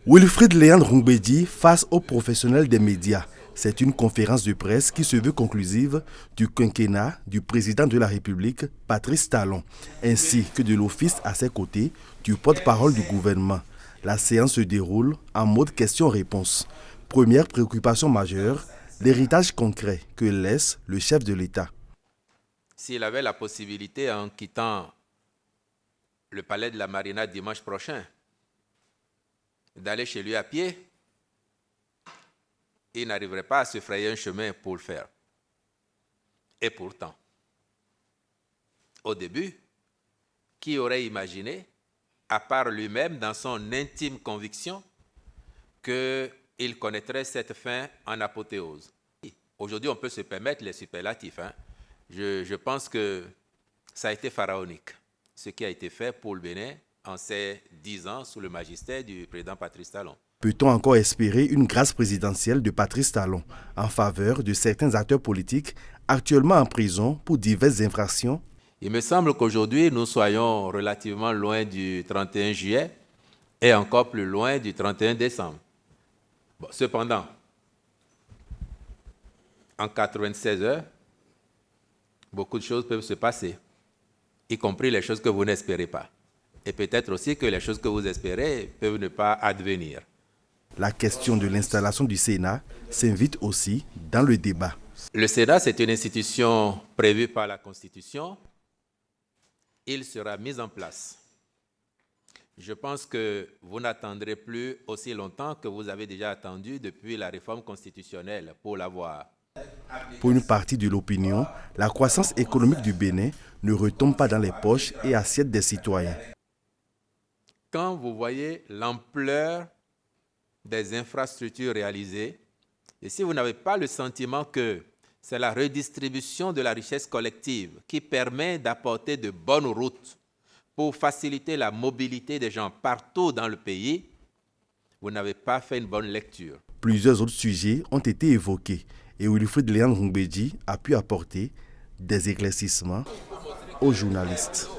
Wilfried Léandre Ngoumbédi face aux professionnels des médias. C'est une conférence de presse qui se veut conclusive du quinquennat du président de la République, Patrice Talon, ainsi que de l'office à ses côtés du porte-parole du gouvernement. La séance se déroule en mode question-réponse. Première préoccupation majeure, l'héritage concret que laisse le chef de l'État. S'il avait la possibilité, en quittant le palais de la Marina dimanche prochain, d'aller chez lui à pied, il n'arriverait pas à se frayer un chemin pour le faire. Et pourtant, au début, qui aurait imaginé, à part lui-même, dans son intime conviction, qu'il connaîtrait cette fin en apothéose? Aujourd'hui, on peut se permettre les superlatifs. Je pense que ça a été pharaonique, ce qui a été fait pour le Bénin en ces 10 ans sous le magistère du président Patrice Talon. Peut-on encore espérer une grâce présidentielle de Patrice Talon en faveur de certains acteurs politiques actuellement en prison pour diverses infractions? Il me semble qu'aujourd'hui, nous soyons relativement loin du 31 juillet et encore plus loin du 31 décembre. Bon, cependant, en 96 heures, beaucoup de choses peuvent se passer, y compris les choses que vous n'espérez pas. Et peut-être aussi que les choses que vous espérez peuvent ne pas advenir. La question de l'installation du Sénat s'invite aussi dans le débat. Le Sénat, c'est une institution prévue par la Constitution. Il sera mis en place. Je pense que vous n'attendrez plus aussi longtemps que vous avez déjà attendu depuis la réforme constitutionnelle pour l'avoir. Pour une partie de l'opinion, la croissance économique du Bénin ne retombe pas dans les poches et assiettes des citoyens. Quand vous voyez l'ampleur des infrastructures réalisées, et si vous n'avez pas le sentiment que c'est la redistribution de la richesse collective qui permet d'apporter de bonnes routes pour faciliter la mobilité des gens partout dans le pays, vous n'avez pas fait une bonne lecture. Plusieurs autres sujets ont été évoqués et Wilfried Léandre Ngoumbédi a pu apporter des éclaircissements aux journalistes.